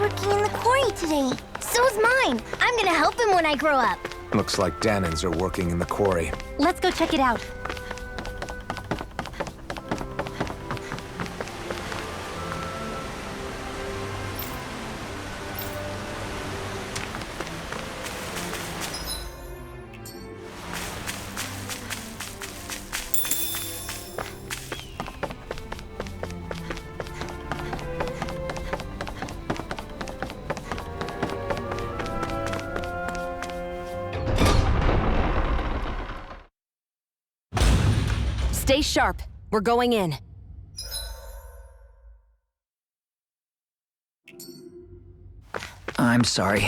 working in the quarry today. So's mine. I'm gonna help him when I grow up. Looks like Danans are working in the quarry. Let's go check it out. Stay sharp. We're going in. I'm sorry.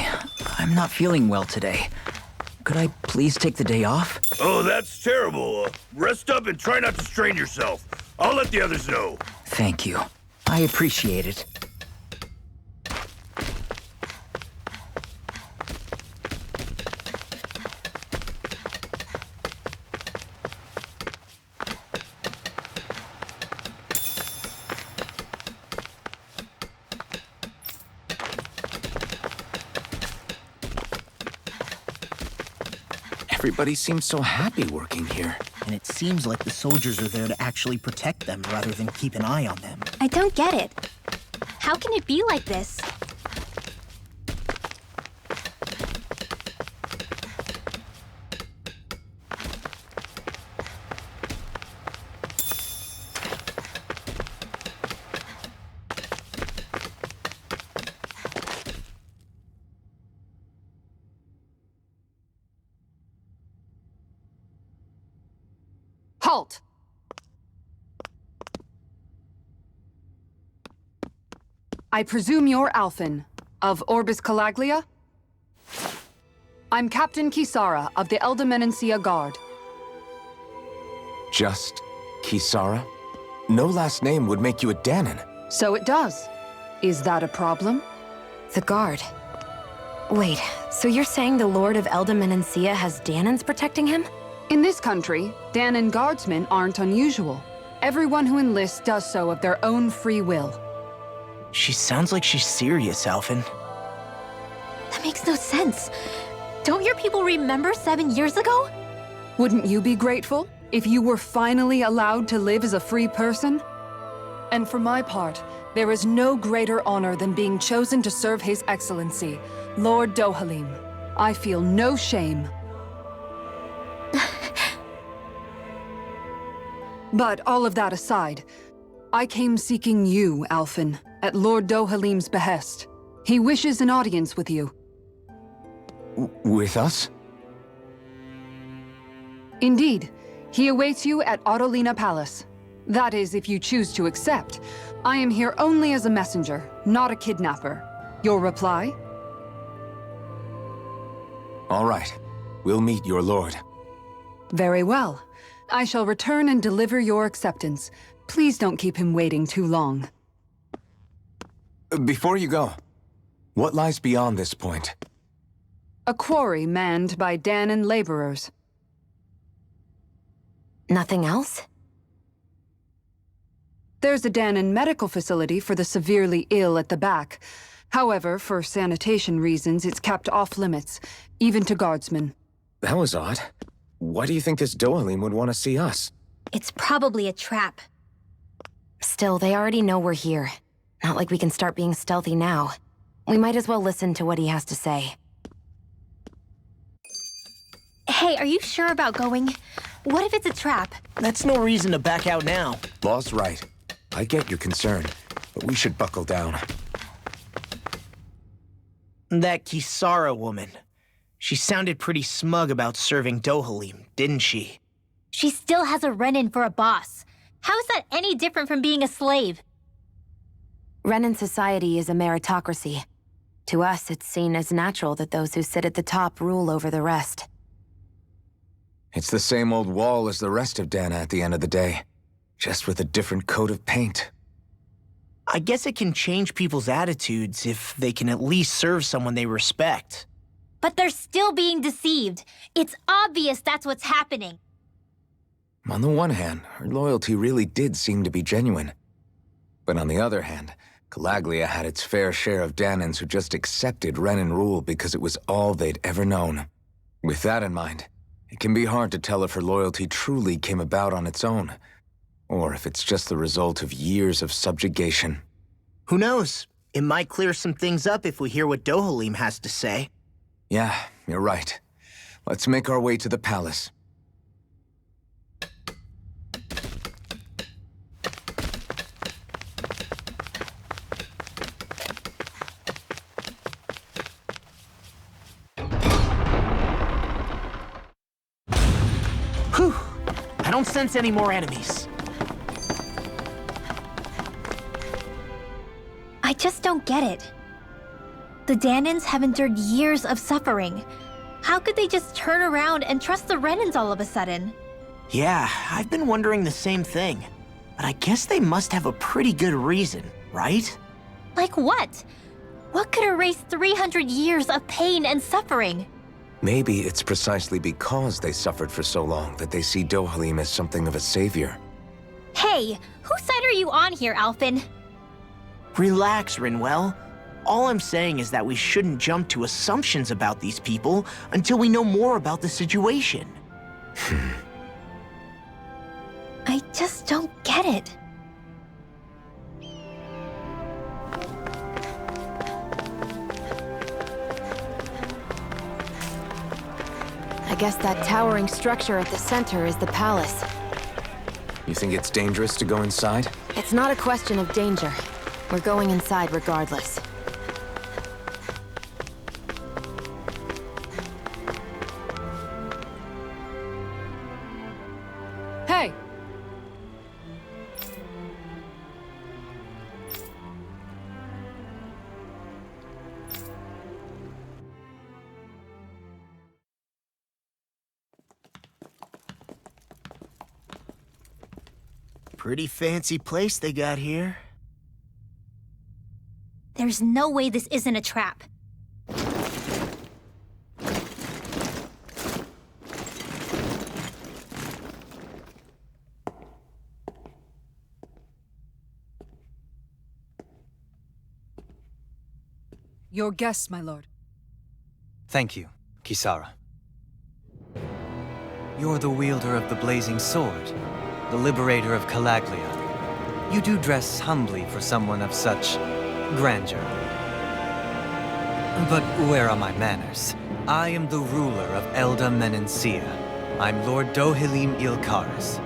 I'm not feeling well today. Could I please take the day off? Oh, that's terrible. Rest up and try not to strain yourself. I'll let the others know. Thank you. I appreciate it. Everybody seems so happy working here. And it seems like the soldiers are there to actually protect them rather than keep an eye on them. I don't get it. How can it be like this? Halt! I presume you're Alphen, of Orbis Calaglia? I'm Captain Kisara of the Eldermenencia Guard. Just Kisara? No last name would make you a Danan. So it does. Is that a problem? The Guard. Wait, so you're saying the Lord of Eldermenencia has Danans protecting him? In this country, Danan guardsmen aren't unusual. Everyone who enlists does so of their own free will. She sounds like she's serious, Alphen. That makes no sense. Don't your people remember 7 years ago? Wouldn't you be grateful if you were finally allowed to live as a free person? And for my part, there is no greater honor than being chosen to serve His Excellency, Lord Dohalim. I feel no shame. But all of that aside, I came seeking you, Alphen, at Lord Dohalim's behest. He wishes an audience with you. With us? Indeed. He awaits you at Autolina Palace. That is, if you choose to accept. I am here only as a messenger, not a kidnapper. Your reply? All right. We'll meet your lord. Very well. I shall return and deliver your acceptance. Please don't keep him waiting too long. Before you go, what lies beyond this point? A quarry manned by Danan laborers. Nothing else? There's a Danan medical facility for the severely ill at the back. However, for sanitation reasons, it's kept off limits, even to guardsmen. That was odd. Why do you think this Dohalim would want to see us? It's probably a trap. Still, they already know we're here. Not like we can start being stealthy now. We might as well listen to what he has to say. Hey, are you sure about going? What if it's a trap? That's no reason to back out now. Law's right. I get your concern, but we should buckle down. That Kisara woman. She sounded pretty smug about serving Dohalim, didn't she? She still has a run-in for a boss. How is that any different from being a slave? Renan society is a meritocracy. To us, it's seen as natural that those who sit at the top rule over the rest. It's the same old wall as the rest of Dana at the end of the day, just with a different coat of paint. I guess it can change people's attitudes if they can at least serve someone they respect. But they're still being deceived. It's obvious that's what's happening. On the one hand, her loyalty really did seem to be genuine. But on the other hand, Calaglia had its fair share of Danans who just accepted Renin rule because it was all they'd ever known. With that in mind, it can be hard to tell if her loyalty truly came about on its own, or if it's just the result of years of subjugation. Who knows? It might clear some things up if we hear what Dohalim has to say. Yeah, you're right. Let's make our way to the palace. Whew! I don't sense any more enemies. I just don't get it. The Danans have endured years of suffering. How could they just turn around and trust the Renins all of a sudden? Yeah, I've been wondering the same thing. But I guess they must have a pretty good reason, right? Like what? What could erase 300 years of pain and suffering? Maybe it's precisely because they suffered for so long that they see Dohalim as something of a savior. Hey, whose side are you on here, Alphen? Relax, Rinwell. All I'm saying is that we shouldn't jump to assumptions about these people until we know more about the situation. I just don't get it. I guess that towering structure at the center is the palace. You think it's dangerous to go inside? It's not a question of danger. We're going inside regardless. Hey! Pretty fancy place they got here. There's no way this isn't a trap. Your guests, my lord. Thank you, Kisara. You're the wielder of the blazing sword, the liberator of Calaglia. You do dress humbly for someone of such grandeur. But where are my manners? I am the ruler of Elda Menencia. I'm Lord Dohalim Ilkaris.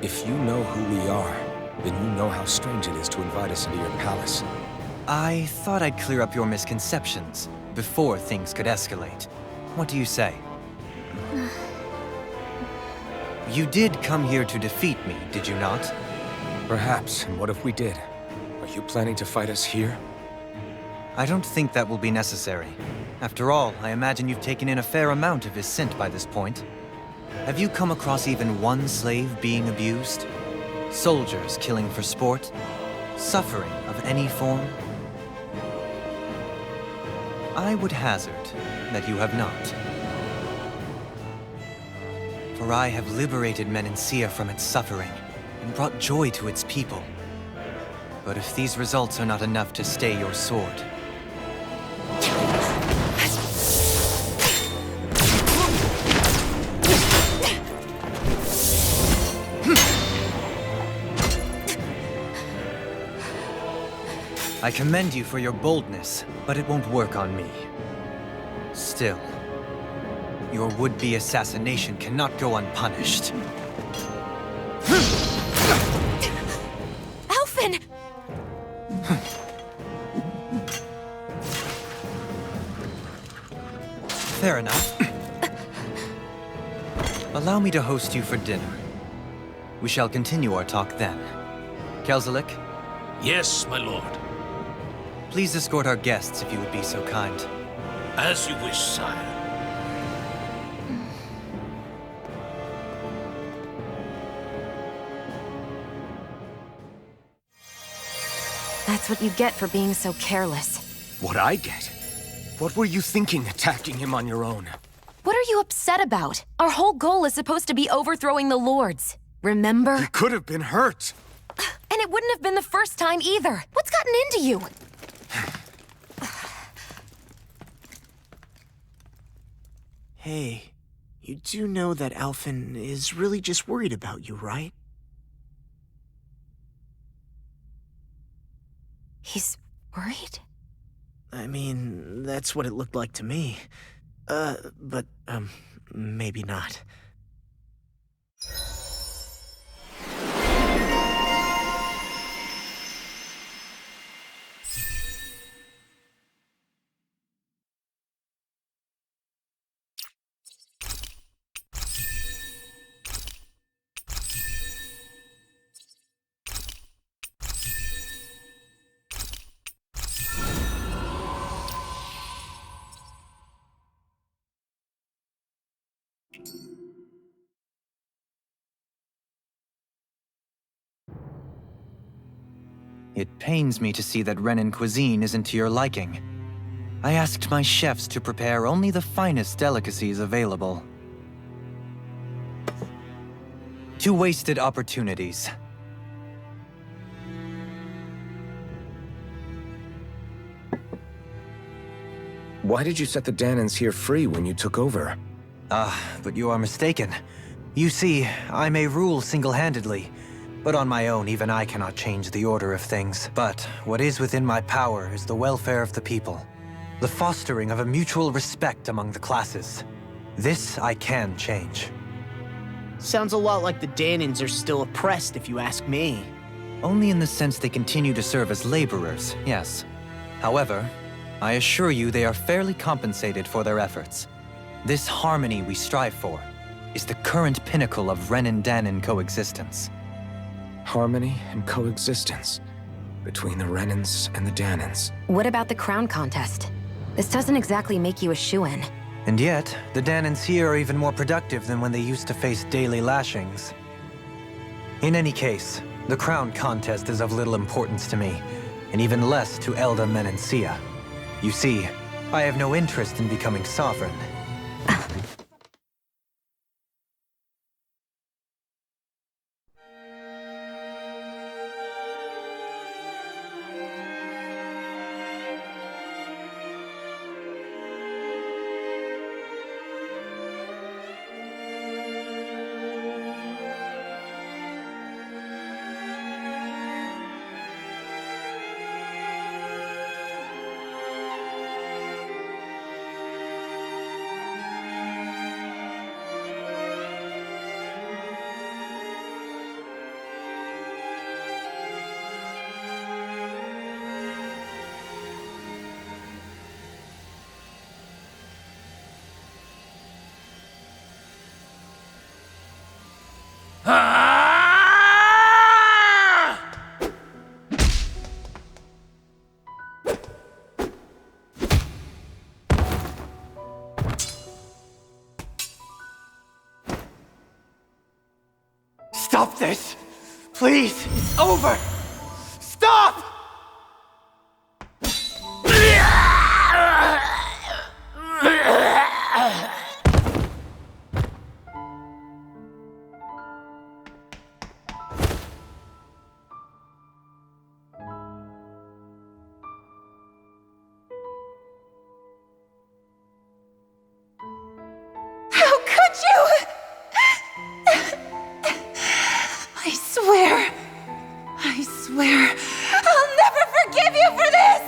If you know who we are, then you know how strange it is to invite us into your palace. I thought I'd clear up your misconceptions before things could escalate. What do you say? You did come here to defeat me, did you not? Perhaps, and what if we did? Are you planning to fight us here? I don't think that will be necessary. After all, I imagine you've taken in a fair amount of his scent by this point. Have you come across even one slave being abused? Soldiers killing for sport? Suffering of any form? I would hazard that you have not. For I have liberated Menencia from its suffering and brought joy to its people. But if these results are not enough to stay your sword, I commend you for your boldness, but it won't work on me. Still, your would-be assassination cannot go unpunished. Alphen! Fair enough. Allow me to host you for dinner. We shall continue our talk then. Kelzelik, Yes, my lord. please escort our guests if you would be so kind. As you wish, sire. That's what you get for being so careless. What I get? What were you thinking attacking him on your own? What are you upset about? Our whole goal is supposed to be overthrowing the lords. Remember? He could have been hurt. And it wouldn't have been the first time either. What's gotten into you? Hey, you do know that Alphen is really just worried about you, right? He's worried? I mean, that's what it looked like to me. But maybe not. It pains me to see that Renin cuisine isn't to your liking. I asked my chefs to prepare only the finest delicacies available. 2 wasted opportunities. Why did you set the Danans here free when you took over? But you are mistaken. You see, I may rule single-handedly, but on my own, even I cannot change the order of things. But what is within my power is the welfare of the people, the fostering of a mutual respect among the classes. This I can change. Sounds a lot like the Danans are still oppressed, if you ask me. Only in the sense they continue to serve as laborers, yes. However, I assure you they are fairly compensated for their efforts. This harmony we strive for is the current pinnacle of Renin-Danan coexistence. Harmony and coexistence between the Renins and the Danans. What about the crown contest? This doesn't exactly make you a shoo-in. And yet, the Danans here are even more productive than when they used to face daily lashings. In any case, the crown contest is of little importance to me, and even less to Elda Menencia. You see, I have no interest in becoming sovereign. Stop this! Please! It's over! Stop! How could you? I swear, I'll never forgive you for this!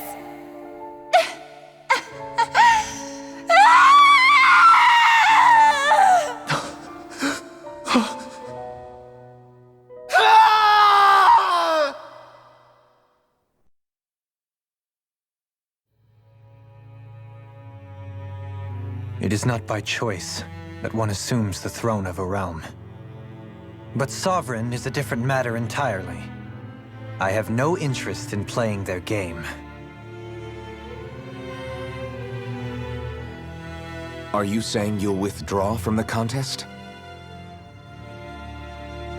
It is not by choice that one assumes the throne of a realm. But sovereign is a different matter entirely. I have no interest in playing their game. Are you saying you'll withdraw from the contest?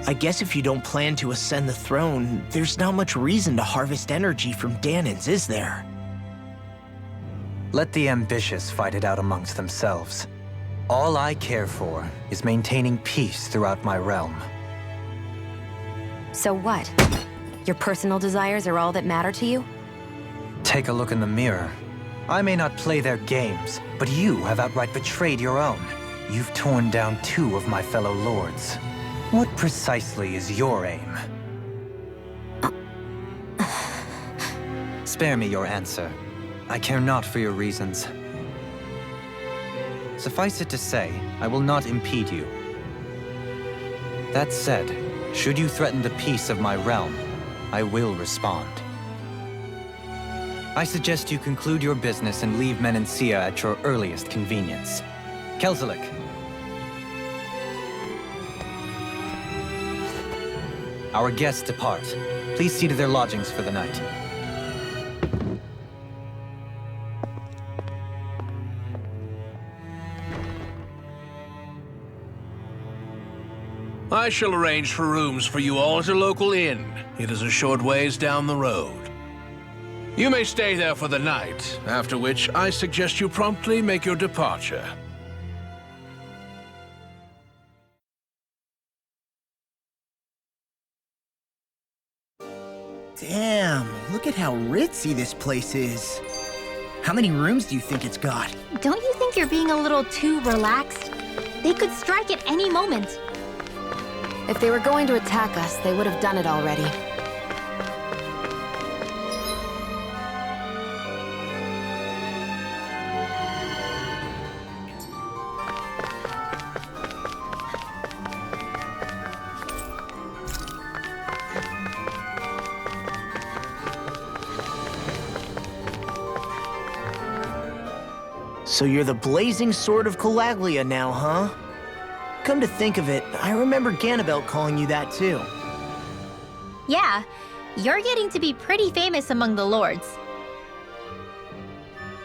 I guess if you don't plan to ascend the throne, there's not much reason to harvest energy from Danans, is there? Let the ambitious fight it out amongst themselves. All I care for is maintaining peace throughout my realm. So what? Your personal desires are all that matter to you? Take a look in the mirror. I may not play their games, but you have outright betrayed your own. You've torn down 2 of my fellow lords. What precisely is your aim? Spare me your answer. I care not for your reasons. Suffice it to say, I will not impede you. That said, should you threaten the peace of my realm, I will respond. I suggest you conclude your business and leave Menancia at your earliest convenience. Kelzelik. Our guests depart. Please see to their lodgings for the night. I shall arrange for rooms for you all at a local inn. It is a short ways down the road. You may stay there for the night, after which I suggest you promptly make your departure. Damn, look at how ritzy this place is. How many rooms do you think it's got? Don't you think you're being a little too relaxed? They could strike at any moment. If they were going to attack us, they would have done it already. So you're the blazing sword of Calaglia now, huh? Come to think of it, I remember Ganabelt calling you that too. Yeah, you're getting to be pretty famous among the lords.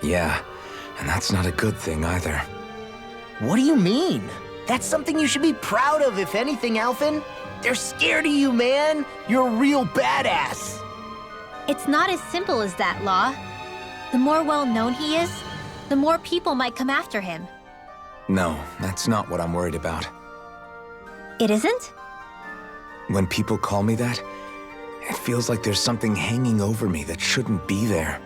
Yeah, and that's not a good thing either. What do you mean? That's something you should be proud of, if anything, Alphen. They're scared of you, man. You're a real badass. It's not as simple as that, Law. The more well-known he is, the more people might come after him. No, that's not what I'm worried about. It isn't? When people call me that, it feels like there's something hanging over me that shouldn't be there.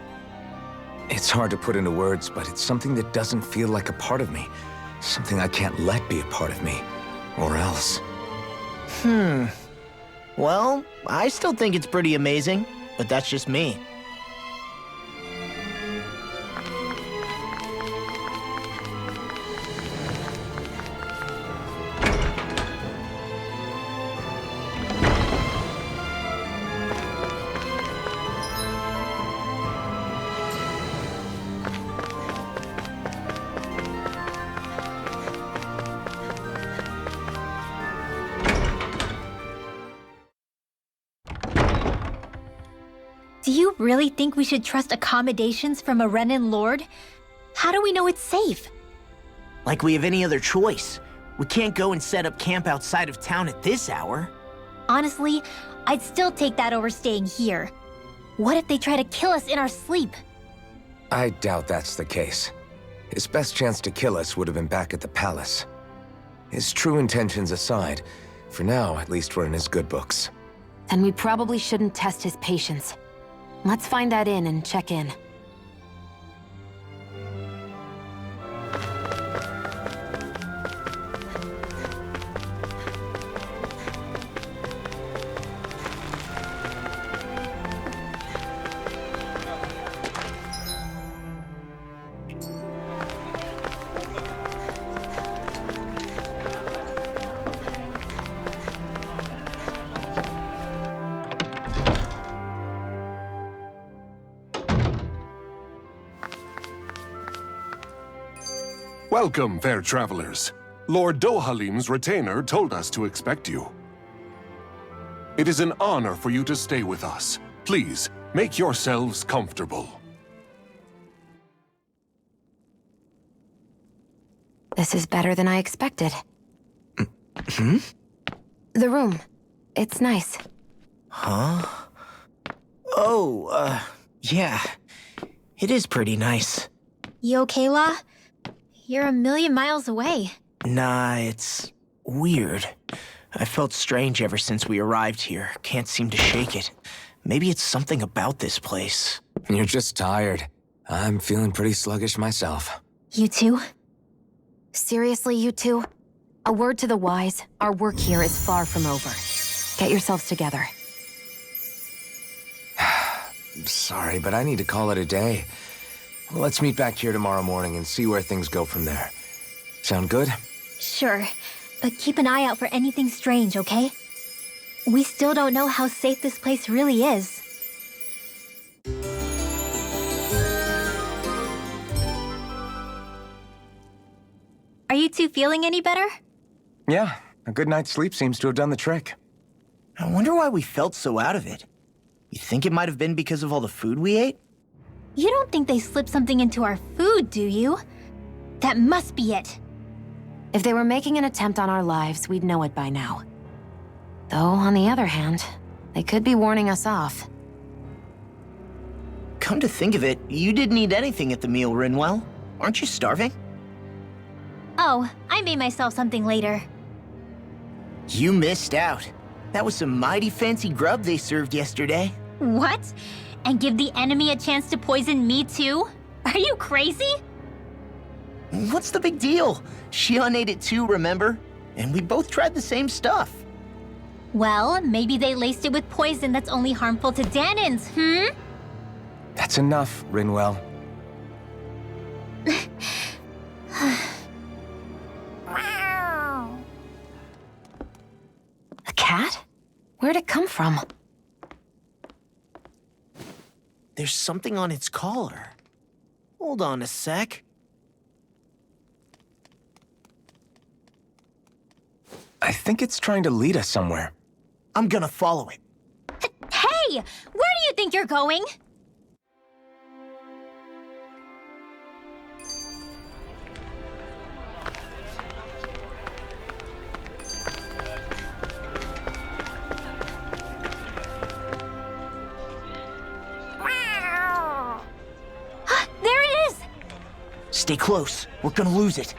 It's hard to put into words, but it's something that doesn't feel like a part of me. Something I can't let be a part of me. Or else. Well, I still think it's pretty amazing, but that's just me. Do you really think we should trust accommodations from a Renin lord? How do we know it's safe? Like we have any other choice. We can't go and set up camp outside of town at this hour. Honestly, I'd still take that over staying here. What if they try to kill us in our sleep? I doubt that's the case. His best chance to kill us would have been back at the palace. His true intentions aside, for now, at least we're in his good books. Then we probably shouldn't test his patience. Let's find that inn and check in. Welcome, fair travelers. Lord Dohalim's retainer told us to expect you. It is an honor for you to stay with us. Please, make yourselves comfortable. This is better than I expected. The room. It's nice. Huh? Oh, yeah. It is pretty nice. You okay, La? You're a million miles away. Nah, it's weird. I felt strange ever since we arrived here. Can't seem to shake it. Maybe it's something about this place. You're just tired. I'm feeling pretty sluggish myself. You too? Seriously, you two? A word to the wise, our work here is far from over. Get yourselves together. Sorry, but I need to call it a day. Let's meet back here tomorrow morning and see where things go from there. Sound good? Sure, but keep an eye out for anything strange, okay? We still don't know how safe this place really is. Are you two feeling any better? Yeah, a good night's sleep seems to have done the trick. I wonder why we felt so out of it. You think it might have been because of all the food we ate? You don't think they slipped something into our food, do you? That must be it. If they were making an attempt on our lives, we'd know it by now. Though, on the other hand, they could be warning us off. Come to think of it, you didn't eat anything at the meal, Rinwell. Aren't you starving? Oh, I made myself something later. You missed out. That was some mighty fancy grub they served yesterday. What? And give the enemy a chance to poison me too? Are you crazy? What's the big deal? Shion ate it too, remember? And we both tried the same stuff. Well, maybe they laced it with poison that's only harmful to Danins, hmm? That's enough, Rinwell. A cat? Where'd it come from? There's something on its collar. Hold on a sec. I think it's trying to lead us somewhere. I'm gonna follow it. Hey! Where do you think you're going? There it is! Stay close. We're gonna lose it.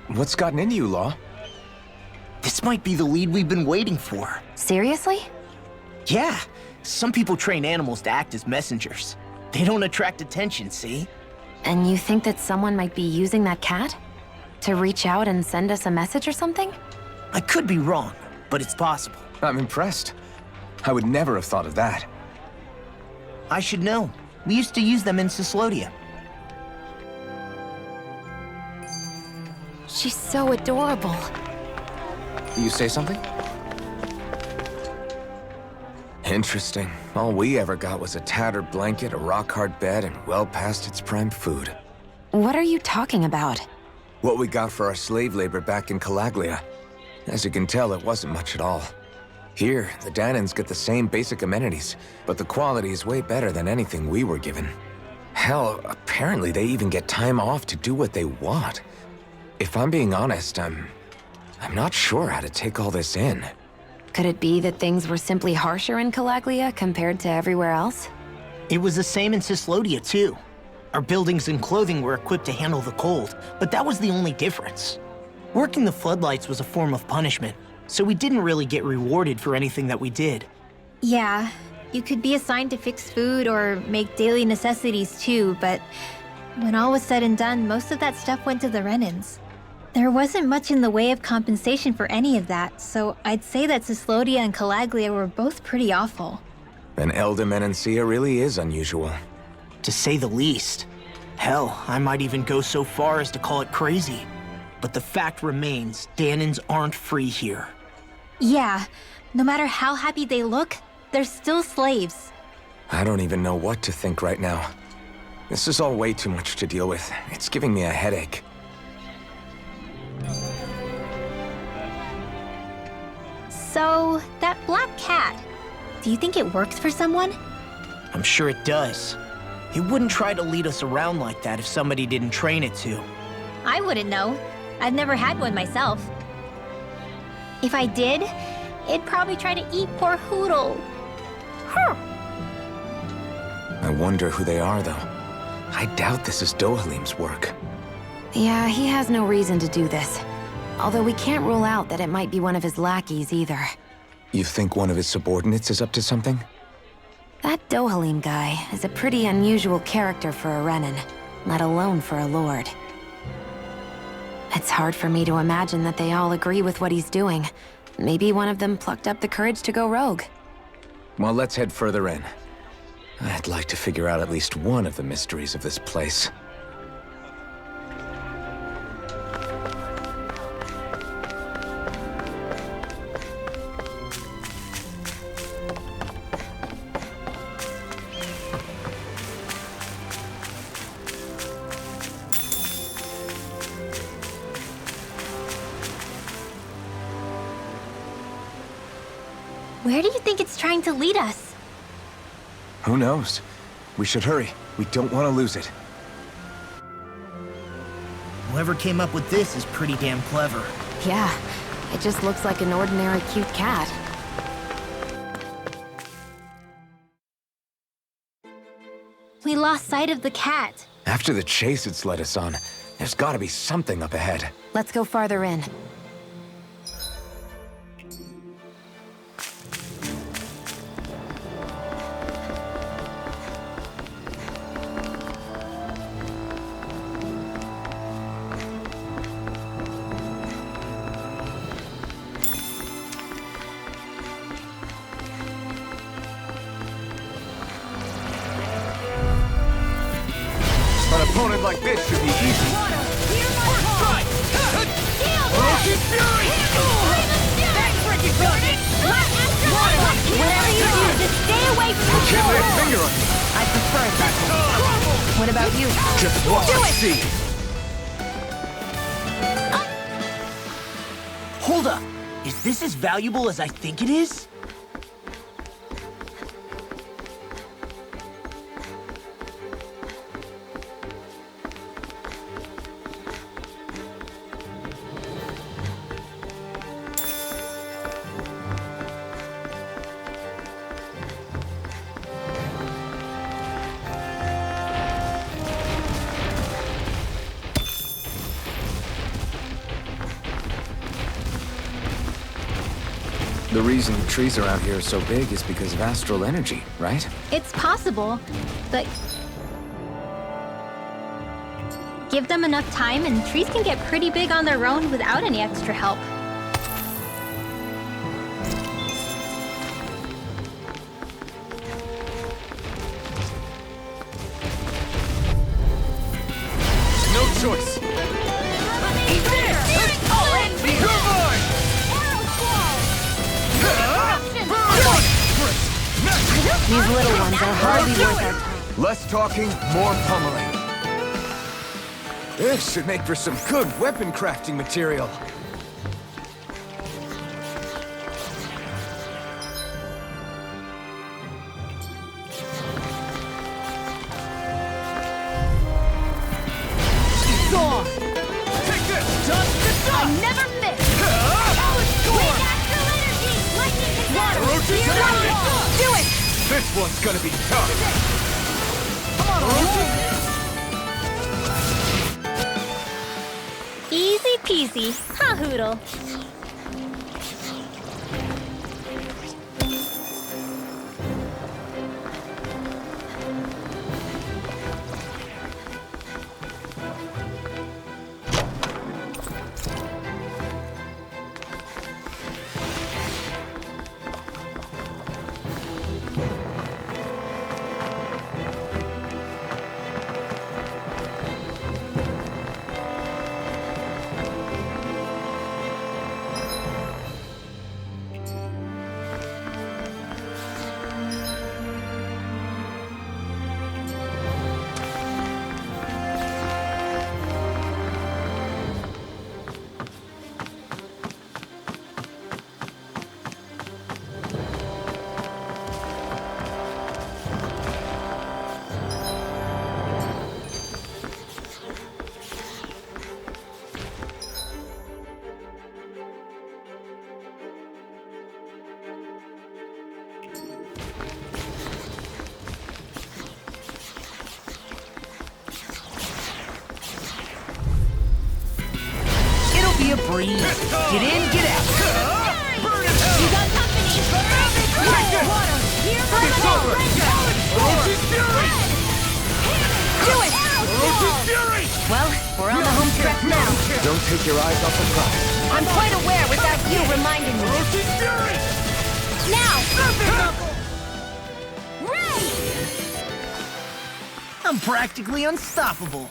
What's gotten into you, Law? This might be the lead we've been waiting for. Seriously? Yeah. Some people train animals to act as messengers. They don't attract attention, see? And you think that someone might be using that cat? To reach out and send us a message or something? I could be wrong, but it's possible. I'm impressed. I would never have thought of that. I should know. We used to use them in Cyslodia. She's so adorable. You say something? Interesting. All we ever got was a tattered blanket, a rock-hard bed, and well past its prime food. What are you talking about? What we got for our slave labor back in Calaglia. As you can tell, it wasn't much at all. Here, the Danins get the same basic amenities, but the quality is way better than anything we were given. Hell, apparently they even get time off to do what they want. If I'm being honest, I'm not sure how to take all this in. Could it be that things were simply harsher in Calaglia compared to everywhere else? It was the same in Cyslodia, too. Our buildings and clothing were equipped to handle the cold, but that was the only difference. Working the floodlights was a form of punishment, so we didn't really get rewarded for anything that we did. Yeah, you could be assigned to fix food or make daily necessities too, but when all was said and done, most of that stuff went to the Renins. There wasn't much in the way of compensation for any of that, so I'd say that Cyslodia and Calaglia were both pretty awful. An elder Menancia really is unusual. To say the least. Hell, I might even go so far as to call it crazy. But the fact remains, Danins aren't free here. Yeah, no matter how happy they look, they're still slaves. I don't even know what to think right now. This is all way too much to deal with. It's giving me a headache. So, that black cat, do you think it works for someone? I'm sure it does. It wouldn't try to lead us around like that if somebody didn't train it to. I wouldn't know. I've never had one myself. If I did, it'd probably try to eat poor Hoodle. I wonder who they are, though. I doubt this is Dohalim's work. Yeah, he has no reason to do this. Although we can't rule out that it might be one of his lackeys either. You think one of his subordinates is up to something? That Dohalim guy is a pretty unusual character for a Renin, let alone for a lord. It's hard for me to imagine that they all agree with what he's doing. Maybe one of them plucked up the courage to go rogue. Well, let's head further in. I'd like to figure out at least one of the mysteries of this place. Where do you think it's trying to lead us? Who knows? We should hurry. We don't want to lose it. Whoever came up with this is pretty damn clever. Yeah, it just looks like an ordinary cute cat. We lost sight of the cat. After the chase it's led us on, there's gotta be something up ahead. Let's go farther in. An opponent like this should be easy. Whatever you do, just stay away from the Can't lay a finger on you. I prefer it that way. What about you? Just watch and see. Hold up! Is this as valuable as I think it is? The reason the trees around here are so big is because of astral energy, right? It's possible, but give them enough time and trees can get pretty big on their own without any extra help. No choice. These little ones are hardly worth our time. Less talking, more pummeling. This should make for some good weapon crafting material. Gone! Take this! Just the I never miss! Quick astral energy! Lightning attack! Do it! This one's gonna be tough. Come on, Easy peasy, huh, Hoodle? breeze. Get in, get out. You got company! Water! Here comes the Do it! Well, we're on the home stretch now. Don't take your eyes off the prize. I'm quite aware without you reminding me. Now! I'm practically unstoppable.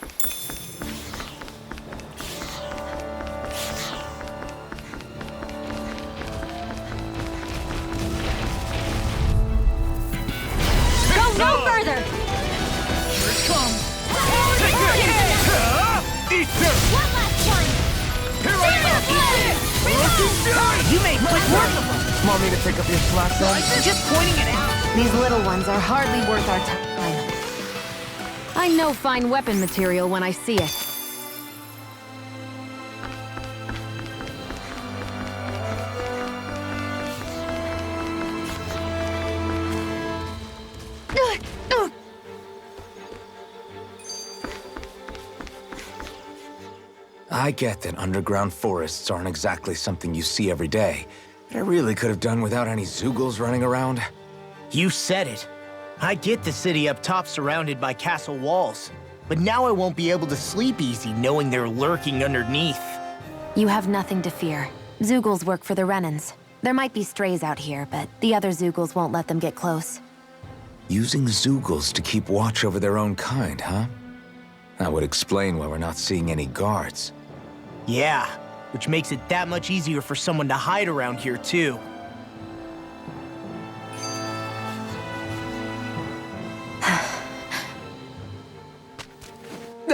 Go no further! Here it comes. One last one! You made quick work of them. Want me to pick up your slack then? Just pointing it out. These little ones are hardly worth our time. I know fine weapon material when I see it. I get that underground forests aren't exactly something you see every day, but I really could have done without any Zoogles running around. You said it. I get the city up top surrounded by castle walls, but now I won't be able to sleep easy knowing they're lurking underneath. You have nothing to fear. Zoogles work for the Renans. There might be strays out here, but the other Zoogles won't let them get close. Using Zoogles to keep watch over their own kind, huh? That would explain why we're not seeing any guards. Yeah, which makes it that much easier for someone to hide around here, too.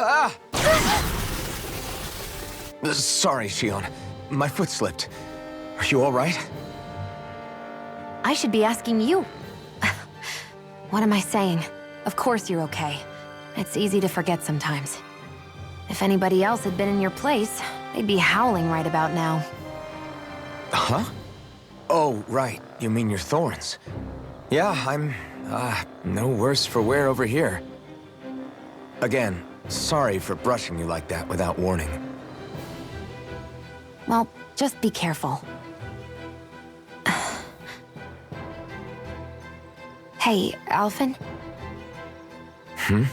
Ah! Sorry, Shion. My foot slipped. Are you all right? I should be asking you. What am I saying? Of course you're okay. It's easy to forget sometimes. If anybody else had been in your place, they'd be howling right about now. Huh? Oh, right. You mean your thorns. Yeah, I'm, no worse for wear over here. Again, sorry for brushing you like that without warning. Well, just be careful. Hey, Alphen? Hmm?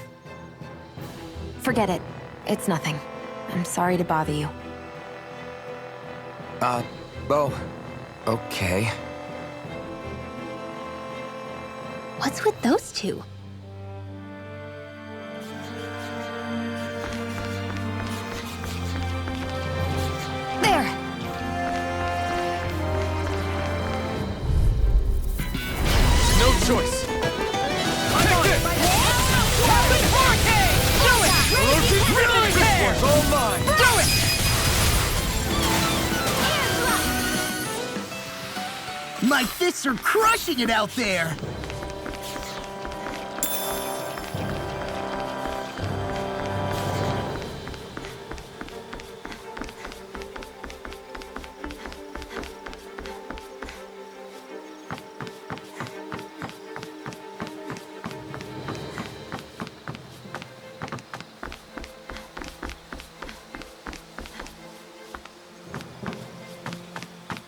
Forget it. It's nothing. I'm sorry to bother you. Oh, okay. What's with those two? There! No choice. All mine. My fists are crushing it out there!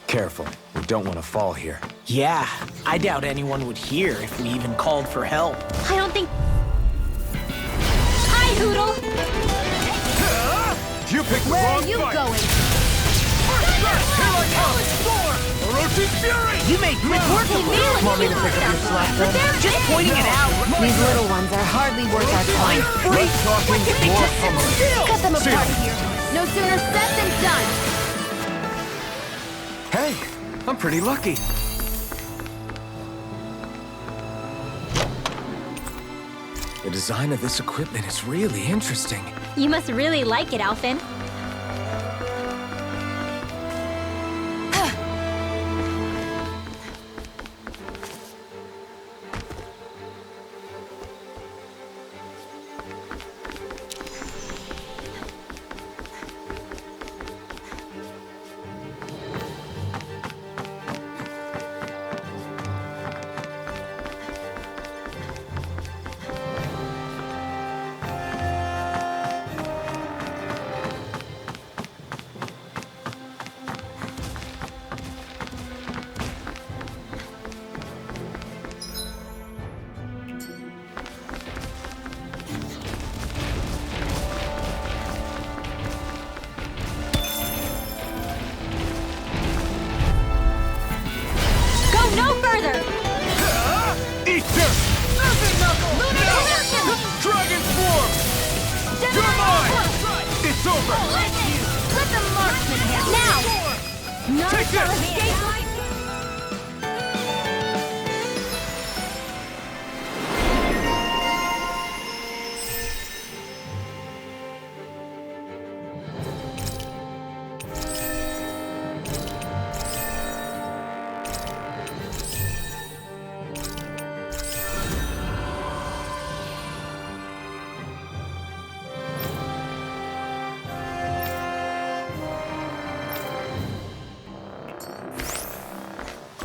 Careful. We don't want to fall here. Yeah, I doubt anyone would hear if we even called for help. I don't think... Hi, Hoodle! You picked the Where wrong are you fight. going? Here I come! Orochi's Fury! You made quick work of it! Want me to pick up your slack then? Just pointing it out! These little ones are hardly worth our time. Less talking, more humbling. Cut them See apart ya. here. No sooner said than done. Hey, I'm pretty lucky. The design of this equipment is really interesting. You must really like it, Alphen. Let the marksman handle now. Not Take this! escape.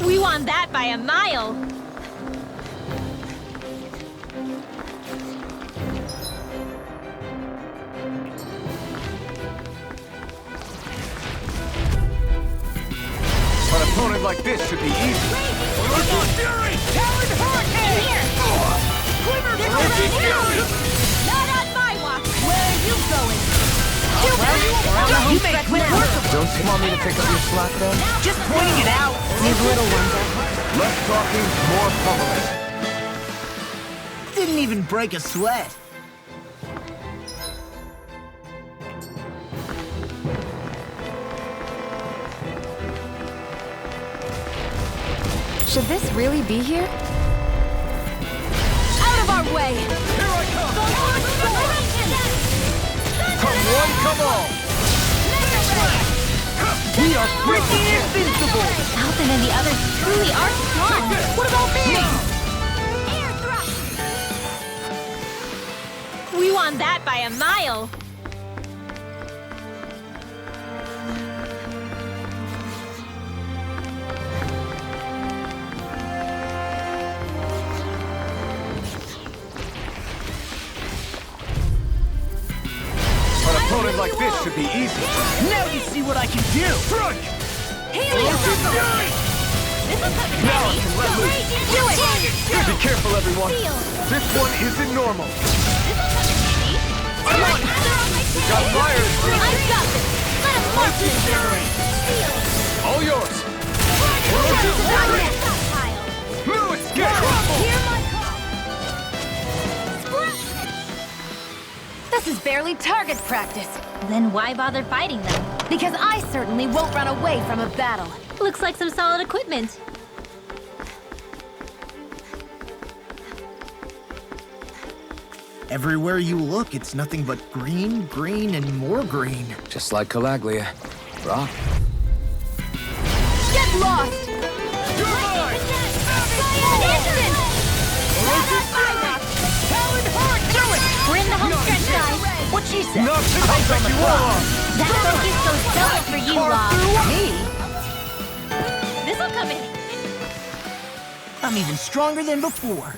We won that by a mile. An opponent like this should be easy. Fury! Talon Hurricane! Here! Glimmer Fury! Not on my watch! Where are you going? You made quick work of it. Don't you want me to pick up your slack then? Just pointing it out. These little ones are... Less talking, more pummeling. Didn't even break a sweat. Should this really be here? Out of our way! Here I come! Come one, come all! We are freaking invincible! Alvin and the others truly are strong. What about me? Air thrust! We won that by a mile. An opponent like this should be easy. Now you see what I can do! Strike! Helium! Fury! Now I can let loose. Do it! Be careful, everyone. This one isn't normal. Got fire! I've got this! Let him march this fury! All yours. No escape! Hear my call! This is barely target practice. Then why bother fighting them? Because I certainly won't run away from a battle. Looks like some solid equipment. Everywhere you look, it's nothing but green, green, and more green. Just like Calaglia. Rock. Get lost! We're in the home stretch, guys. What she said? Knock the eyes on the clock! That focus goes double for you, Law. Me? This'll come in. I'm even stronger than before.